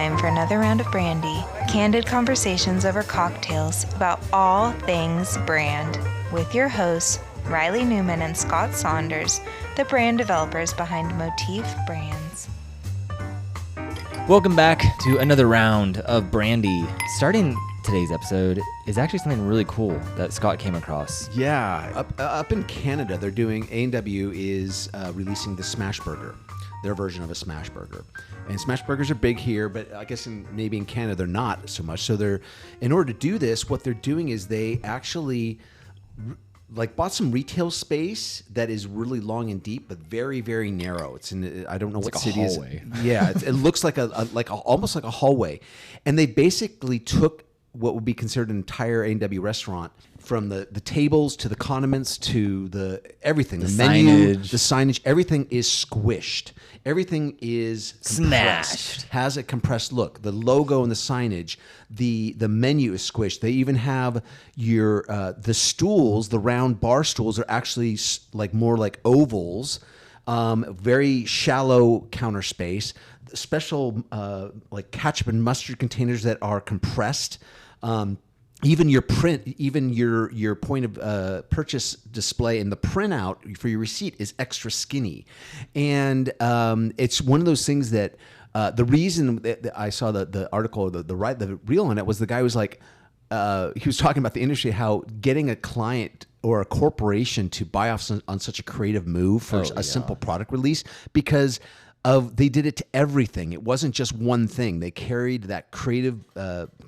time for another round of brandy. Candid conversations over cocktails about all things brand with your hosts, Reilly Newman and Scott Saunders, the brand developers behind Motif Brands. Welcome back to another round of brandy. Starting today's episode is actually something really cool that Scott came across. Yeah, up in Canada, they're doing, A&W is releasing the Smash Burger, their version of a Smash Burger. And Smash Burgers are big here, but I guess maybe in Canada they're not so much. So in order to do this, what they're doing is they actually bought some retail space that is really long and deep, but very, very narrow. It's in, I don't know what city it is. Yeah, it looks like almost like a hallway. And they basically took what would be considered an entire A&W restaurant, from the tables to the condiments to everything, the menu, the signage, everything is squished. Everything is smashed. Has a compressed look. The logo and the signage, the menu is squished. They even have the stools, the round bar stools are actually more like ovals. Very shallow counter space. Special ketchup and mustard containers that are compressed. Even your point of purchase display and the printout for your receipt is extra skinny, and it's one of those things that the reason that I saw the article, the reel on it, was the guy was like, he was talking about the industry, how getting a client or a corporation to buy off on such a creative move for simple product release, because they did it to everything. It wasn't just one thing. They carried that creative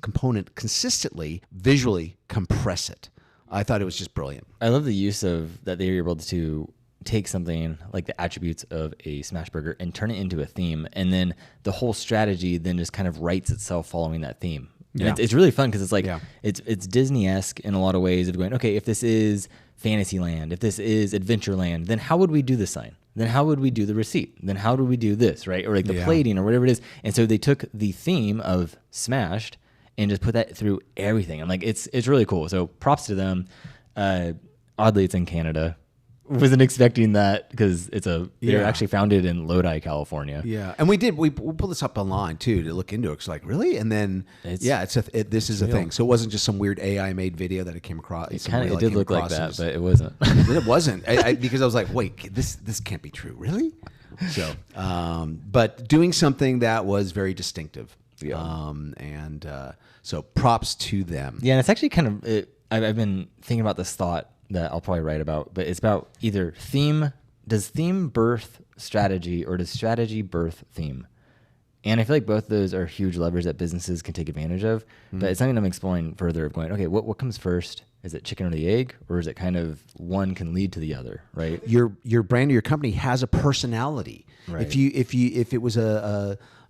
component consistently, visually compress it. I thought it was just brilliant. I love the use of that they were able to take something like the attributes of a smash burger and turn it into a theme, and then the whole strategy then just kind of writes itself following that theme. Yeah. It's really fun because it's it's Disney-esque in a lot of ways of going, okay, if this is Fantasyland, if this is Adventureland, then how would we do the sign? Then how would we do the receipt? Then how do we do this, right? Or like the plating or whatever it is. And so they took the theme of Smashed and just put that through everything. And it's really cool. So props to them. Oddly, it's in Canada. Wasn't expecting that because they're actually founded in Lodi, California. Yeah, and we pulled this up online too to look into it. It's like, really? And then this is a thing. So it wasn't just some weird AI made video that it came across. It did look like that, but it wasn't. It wasn't because I was like, wait, this can't be true, really? So, but doing something that was very distinctive. Yeah. So props to them. Yeah, and it's actually kind of I've been thinking about this thought that I'll probably write about, but it's about either does theme birth strategy or does strategy birth theme? And I feel like both those are huge levers that businesses can take advantage of, but it's something I'm exploring further of going, okay, what comes first? Is it chicken or the egg, or is it kind of one can lead to the other, right? Your brand or your company has a personality. Right. If it was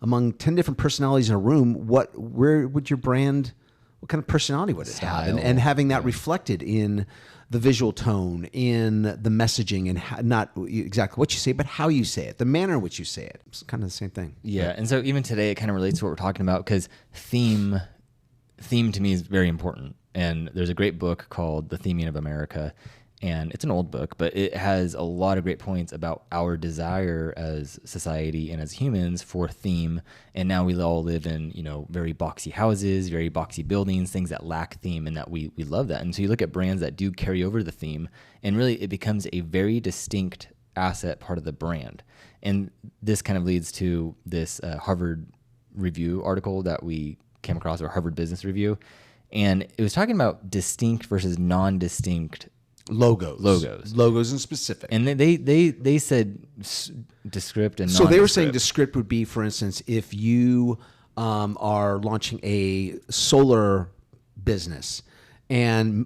among 10 different personalities in a room, where would your brand, what kind of personality would it have? And having that reflected in the visual tone, in the messaging, and not exactly what you say, but how you say it, the manner in which you say it. It's kind of the same thing. Yeah, and so even today, it kind of relates to what we're talking about, because theme to me is very important. And there's a great book called The Theming of America, and it's an old book, but it has a lot of great points about our desire as society and as humans for theme. And now we all live in, very boxy houses, very boxy buildings, things that lack theme, and that we love that. And so you look at brands that do carry over the theme, and really it becomes a very distinct asset part of the brand. And this kind of leads to this Harvard Review article that we came across, or Harvard Business Review. And it was talking about distinct versus non-distinct logos in specific. And they said descript and so they were saying descript would be, for instance, if you are launching a solar business, and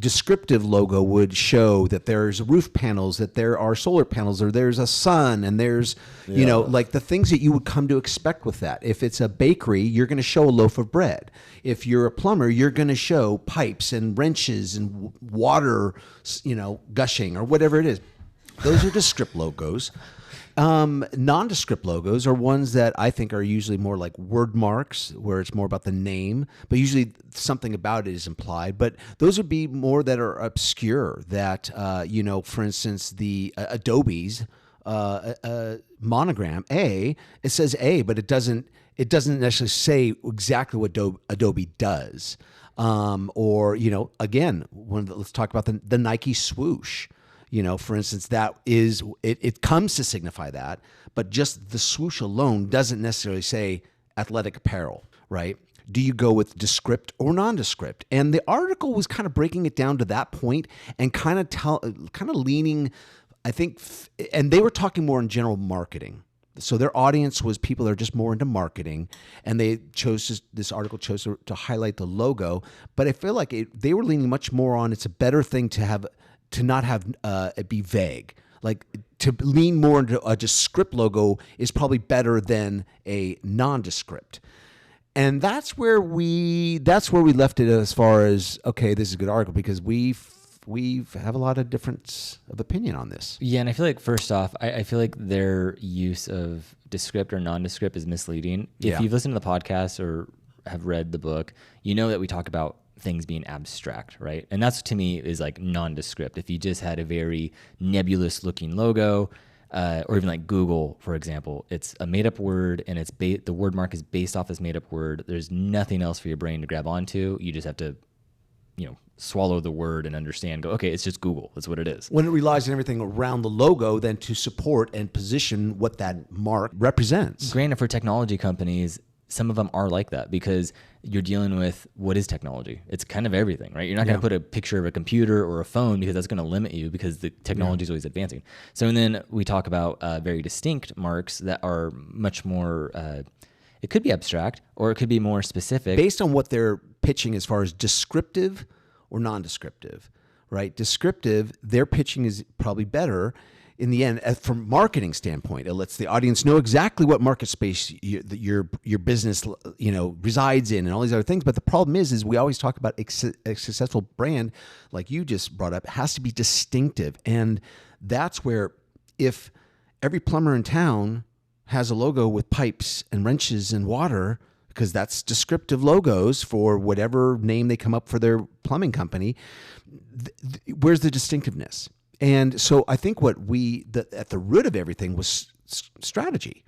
descriptive logo would show that there's roof panels, that there are solar panels, or there's a sun, and there's like the things that you would come to expect with that. If it's a bakery, you're going to show a loaf of bread. If you're a plumber, you're going to show pipes and wrenches and water, gushing, or whatever it is. Those are descript logos. Nondescript logos are ones that I think are usually more like word marks, where it's more about the name, but usually something about it is implied. But those would be more that are obscure, that, for instance, the Adobe's monogram, A, it says A, but it doesn't, it doesn't necessarily say exactly what Adobe does. Or, again, let's talk about the Nike swoosh. For instance, it comes to signify that, but just the swoosh alone doesn't necessarily say athletic apparel, right? Do you go with descript or nondescript? And the article was kind of breaking it down to that point and kind of leaning, I think, and they were talking more in general marketing. So their audience was people that are just more into marketing, and they this article chose to highlight the logo. But I feel like they were leaning much more on it's a better thing to not have it be vague. Like to lean more into a descript logo is probably better than a nondescript. And that's where we left it as far as, okay, this is a good article because we have a lot of difference of opinion on this. Yeah, and I feel like first off, I feel like their use of descript or nondescript is misleading. If you've listened to the podcast or have read the book, you know that we talk about things being abstract, right? And that's, to me, is like nondescript. If you just had a very nebulous looking logo, or even like Google, for example, it's a made-up word, and the word mark is based off this made-up word. There's nothing else for your brain to grab onto. You just have to, swallow the word and understand. Go, okay, it's just Google. That's what it is. When it relies on everything around the logo, then to support and position what that mark represents. Granted, for technology companies, some of them are like that because you're dealing with what is technology. It's kind of everything, right? You're not going to put a picture of a computer or a phone because that's going to limit you because the technology is always advancing. So, and then we talk about very distinct marks that are much more, it could be abstract or it could be more specific. Based on what they're pitching as far as descriptive or non-descriptive, right? Descriptive, their pitching is probably better in the end, from a marketing standpoint. It lets the audience know exactly what market space your business resides in and all these other things. But the problem is we always talk about a successful brand, like you just brought up, has to be distinctive. And that's where if every plumber in town has a logo with pipes and wrenches and water, because that's descriptive logos for whatever name they come up for their plumbing company, where's the distinctiveness? And so I think at the root of everything was strategy.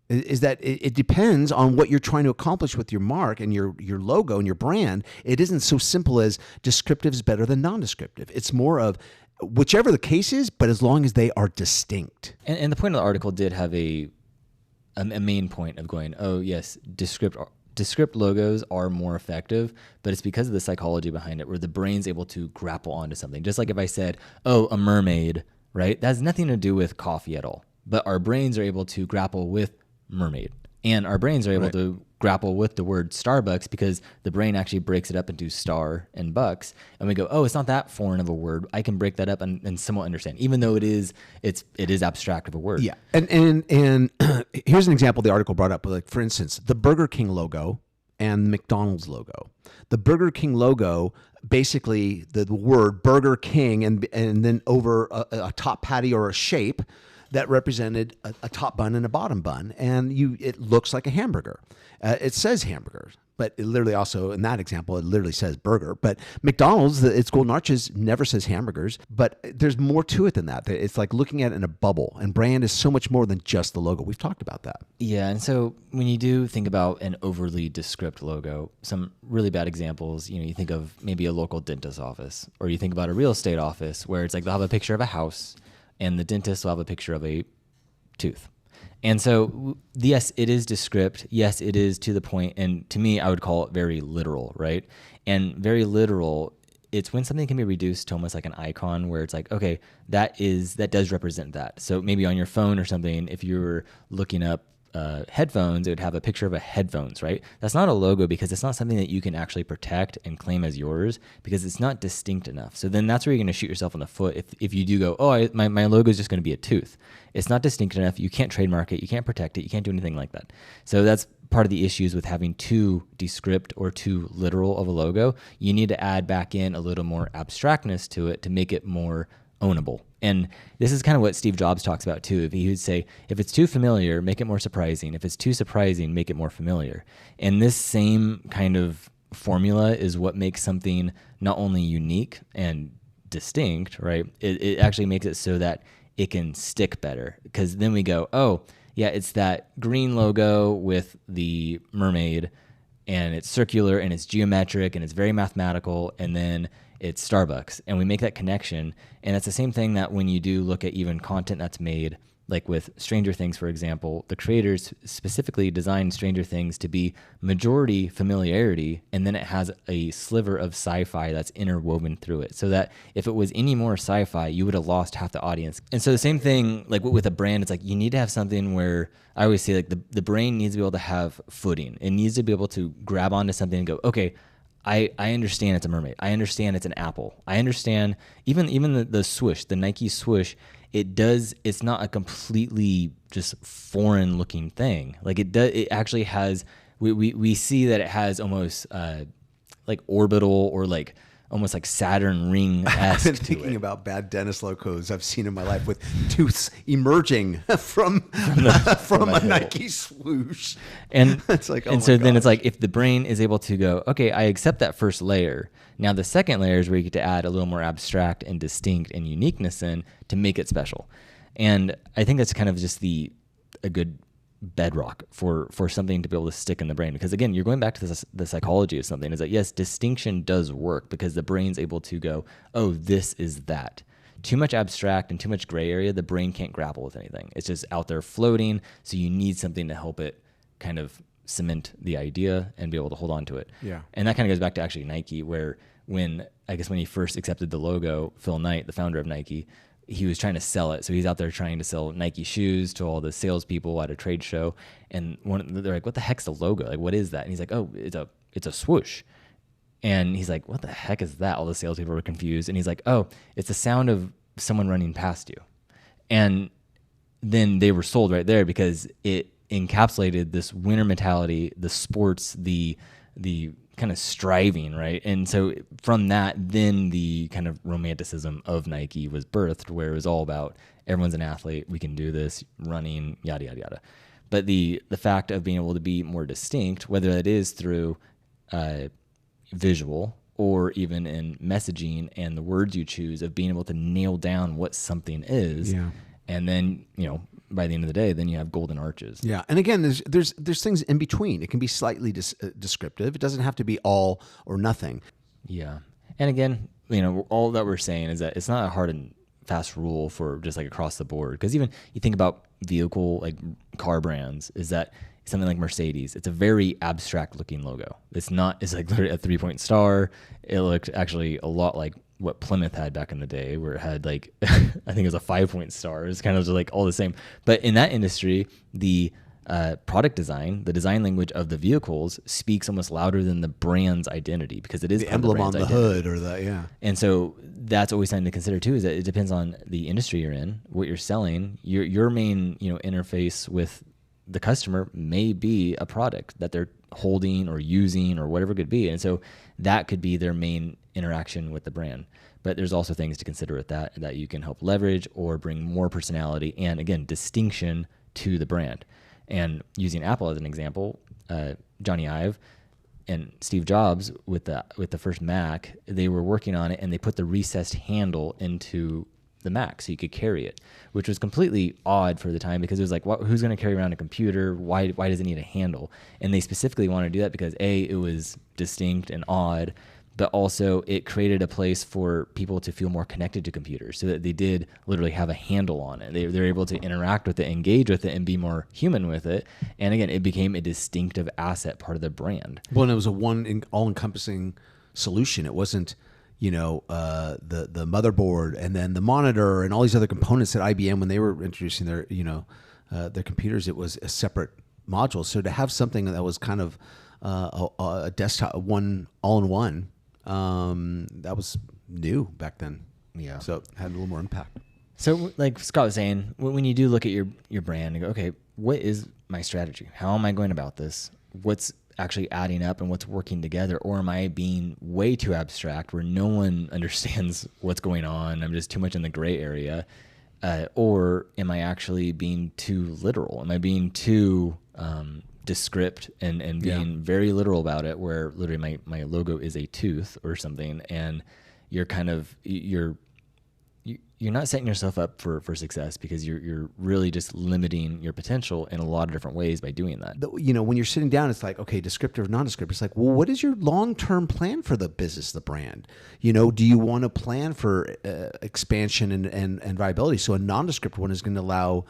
Is that it depends on what you're trying to accomplish with your mark and your logo and your brand. It isn't so simple as descriptive is better than non-descriptive. It's more of whichever the case is, but as long as they are distinct. And the point of the article did have a main point of going, oh yes, descript logos are more effective, but it's because of the psychology behind it, where the brain's able to grapple onto something. Just like if I said, oh, a mermaid, right? That has nothing to do with coffee at all, but our brains are able to grapple with mermaid. And our brains are able to grapple with the word Starbucks because the brain actually breaks it up into star and bucks. And we go, oh, it's not that foreign of a word. I can break that up and somewhat understand, even though it is abstract of a word. Yeah. And here's an example the article brought up. Like, for instance, the Burger King logo and the McDonald's logo. The Burger King logo, basically the word Burger King and then over a top patty or a shape that represented a top bun and a bottom bun, and it looks like a hamburger. It says hamburger, but it literally also, in that example, it literally says burger. But McDonald's, its golden arches never says hamburgers, but there's more to it than that. It's like looking at it in a bubble, and brand is so much more than just the logo. We've talked about that. Yeah, and so when you do think about an overly descript logo, some really bad examples, you think of maybe a local dentist office, or you think about a real estate office where it's like they'll have a picture of a house, and the dentist will have a picture of a tooth. And so, yes, it is descript. Yes, it is to the point. And to me, I would call it very literal, right? And very literal, it's when something can be reduced to almost like an icon where it's like, okay, that does represent that. So maybe on your phone or something, if you were looking up headphones, it would have a picture of a headphones, right? That's not a logo because it's not something that you can actually protect and claim as yours because it's not distinct enough. So then that's where you're going to shoot yourself in the foot if you do go, oh, my logo is just going to be a tooth. It's not distinct enough. You can't trademark it. You can't protect it. You can't do anything like that. So that's part of the issues with having too descript or too literal of a logo. You need to add back in a little more abstractness to it to make it more ownable. And this is kind of what Steve Jobs talks about too. If he would say, if it's too familiar, make it more surprising. If it's too surprising, make it more familiar. And this same kind of formula is what makes something not only unique and distinct, right? It actually makes it so that it can stick better. Because then we go, oh, yeah, it's that green logo with the mermaid, and it's circular and it's geometric and it's very mathematical, and then it's Starbucks. And we make that connection. And it's the same thing that when you do look at even content that's made, like with Stranger Things, for example, the creators specifically designed Stranger Things to be majority familiarity, and then it has a sliver of sci-fi that's interwoven through it, so that if it was any more sci-fi, you would have lost half the audience. And so the same thing, like with a brand, it's like you need to have something where I always say, like the brain needs to be able to have footing. It needs to be able to grab onto something and go, okay, I understand it's a mermaid. I understand it's an apple. I understand even the swoosh, the Nike swoosh. It's not a completely just foreign looking thing. Like it actually has, we see that it has almost like orbital or like almost like Saturn ring-esque. I've been thinking about bad dentist logos I've seen in my life with tooths emerging from a Nike swoosh. And it's like, oh and so my then it's gosh. like, if the brain is able to go, okay, I accept that first layer. Now the second layer is where you get to add a little more abstract and distinct and uniqueness in to make it special. And I think that's kind of just a good bedrock for something to be able to stick in the brain, because again, you're going back to the psychology of something, is that yes, distinction does work because the brain's able to go, oh, this is that. Too much abstract and too much gray area, the brain can't grapple with anything. It's just out there floating, so you need something to help it kind of cement the idea and be able to hold on to it. Yeah. And that kind of goes back to actually Nike, where when he first accepted the logo, Phil Knight, the founder of Nike, he was trying to sell it. So he's out there trying to sell Nike shoes to all the salespeople at a trade show. And they're like, what the heck's the logo? Like, what is that? And he's like, oh, it's a swoosh. And he's like, what the heck is that? All the salespeople were confused. And he's like, oh, it's the sound of someone running past you. And then they were sold right there, because it encapsulated this winner mentality, the sports, the kind of striving, right? And so from that, then the kind of romanticism of Nike was birthed, where it was all about everyone's an athlete, we can do this, running, yada, yada, yada. But the fact of being able to be more distinct, whether that is through visual or even in messaging and the words you choose, of being able to nail down what something is. Yeah. And then, by the end of the day, then you have golden arches. Yeah, and again, there's things in between. It can be slightly descriptive. It doesn't have to be all or nothing. Yeah, and again, all that we're saying is that it's not a hard and fast rule for just like across the board. Because even you think about vehicle, like car brands, is that something like Mercedes, it's a very abstract looking logo. It's like literally a 3-point star. It looked actually a lot like what Plymouth had back in the day, where it had like, I think it was a 5-point star. It's kind of just like all the same. But in that industry, the product design, the design language of the vehicles speaks almost louder than the brand's identity, because it is The emblem on the hood or the, yeah. And so that's always something to consider too, is that it depends on the industry you're in, what you're selling. Your main, interface with the customer may be a product that they're holding or using or whatever it could be. And so that could be their main interaction with the brand. But there's also things to consider with that you can help leverage or bring more personality and, again, distinction to the brand. And using Apple as an example, Johnny Ive and Steve Jobs with the first Mac, they were working on it, and they put the recessed handle into the Mac so you could carry it, which was completely odd for the time, because it was like, who's going to carry around a computer? Why does it need a handle? And they specifically wanted to do that because it was distinct and odd, but also it created a place for people to feel more connected to computers, so that they did literally have a handle on it. They're able to interact with it, engage with it, and be more human with it. And again, it became a distinctive asset, part of the brand. Well, and it was a all-encompassing solution. It wasn't, the motherboard and then the monitor and all these other components at IBM, when they were introducing their computers, it was a separate module. So to have something that was kind of a desktop, one all-in-one, that was new back then. Yeah. So it had a little more impact. So like Scott was saying, when you do look at your brand and go, okay, what is my strategy? How am I going about this? What's actually adding up and what's working together? Or am I being way too abstract where no one understands what's going on? I'm just too much in the gray area. Or am I actually being too literal? Am I being too descript and being very literal about it, where literally my logo is a tooth or something, and you're you're not setting yourself up for success, because you're really just limiting your potential in a lot of different ways by doing that. When you're sitting down, it's like, okay, descriptive or non-descriptive. It's like, well, what is your long-term plan for the business, the brand? Do you want to plan for expansion and viability? So a non-descriptive one is going to allow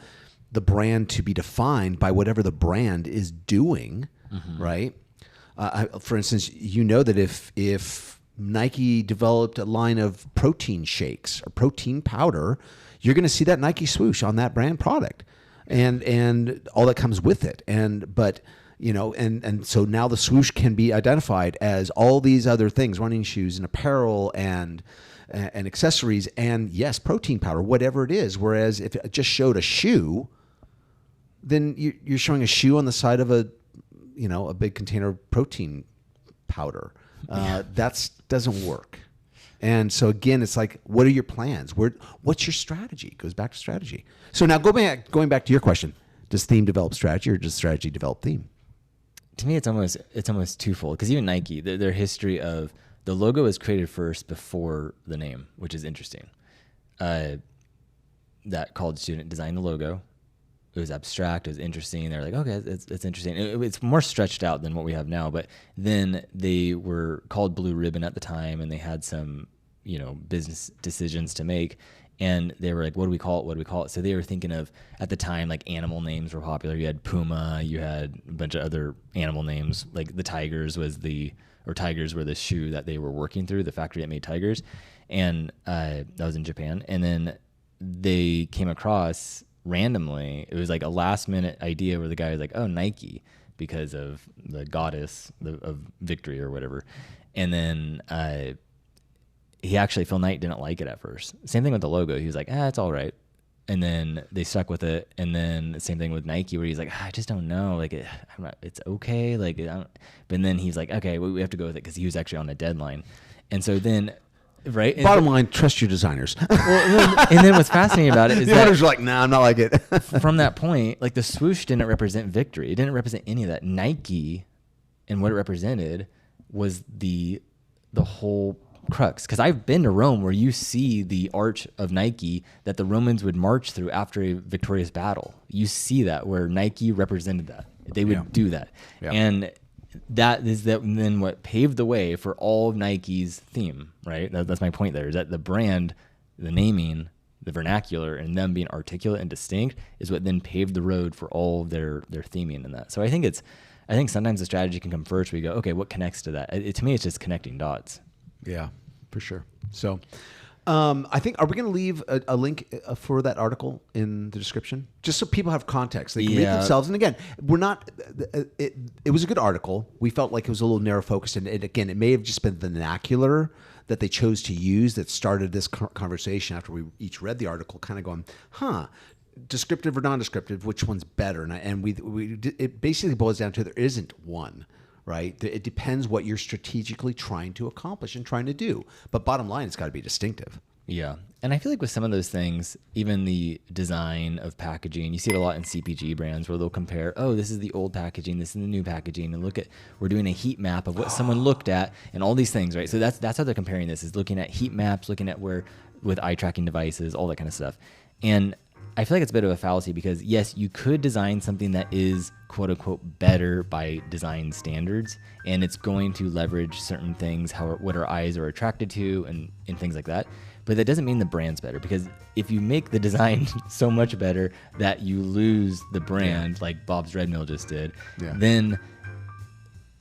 the brand to be defined by whatever the brand is doing, right? For instance, that if Nike developed a line of protein shakes or protein powder, you're going to see that Nike swoosh on that brand product, and all that comes with it. But so now the swoosh can be identified as all these other things: running shoes and apparel and accessories, and yes, protein powder, whatever it is. Whereas if it just showed a shoe, then you're showing a shoe on the side of a big container of protein powder. That doesn't work. And so again, it's like, what are your plans? What's your strategy? It goes back to strategy. So now going back to your question, does theme develop strategy, or does strategy develop theme? To me, it's almost twofold, because even Nike, their history of the logo was created first before the name, which is interesting. That college student designed the logo. It was abstract. It was interesting. They're like, okay, it's interesting. It's more stretched out than what we have now. But then they were called Blue Ribbon at the time, and they had some, business decisions to make. And they were like, what do we call it? What do we call it? So they were thinking of, at the time, like animal names were popular. You had Puma. You had a bunch of other animal names. Like the Tigers were the shoe that they were working through, the factory that made Tigers. And that was in Japan. And then they came across, randomly, it was like a last minute idea where the guy was like, oh, Nike, because of the goddess of victory or whatever. And then Phil Knight didn't like it at first. Same thing with the logo. He was like, it's all right. And then they stuck with it. And then the same thing with Nike, where he's like, I just don't know. Like, it's okay. Like, but then he's like, okay, we have to go with it, because he was actually on a deadline. And so then, right. Bottom line, trust your designers. And then what's fascinating about it is the owners are like, nah, I'm not like it. From that point, like the swoosh didn't represent victory. It didn't represent any of that. Nike and what it represented was the whole crux. Because I've been to Rome, where you see the arch of Nike that the Romans would march through after a victorious battle. You see that, where Nike represented that. They would do that. Yeah. And that is then what paved the way for all of Nike's theme, right? That's my point there, is that the brand, the naming, the vernacular, and them being articulate and distinct is what then paved the road for all of their theming in that. So I think sometimes the strategy can come first, where you go, okay, what connects to that? To me, it's just connecting dots. Yeah, for sure. So I think, are we going to leave a link for that article in the description, just so people have context? They can read themselves. And again, we're not. It was a good article. We felt like it was a little narrow focused, and again, it may have just been the vernacular that they chose to use that started this conversation after we each read the article, kind of going, descriptive or non-descriptive, which one's better? And it basically boils down to there isn't one. Right? It depends what you're strategically trying to accomplish and trying to do. But bottom line, it's got to be distinctive. Yeah. And I feel like with some of those things, even the design of packaging, you see it a lot in CPG brands, where they'll compare, this is the old packaging, this is the new packaging, and we're doing a heat map of what someone looked at and all these things, right? So that's how they're comparing this, is looking at heat maps, looking at where with eye tracking devices, all that kind of stuff. And I feel like it's a bit of a fallacy, because yes, you could design something that is quote unquote better by design standards, and it's going to leverage certain things, what our eyes are attracted to, and things like that. But that doesn't mean the brand's better, because if you make the design so much better that you lose the brand, like Bob's Red Mill just did, then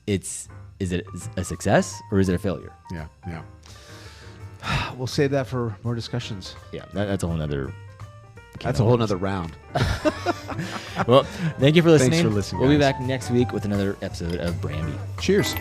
is it a success or is it a failure? Yeah. We'll save that for more discussions. Yeah, that's a whole nother. That's a whole nother round. Well, thank you for listening. Thanks for listening, We'll be guys. back next week with another episode of Brandy. Cheers.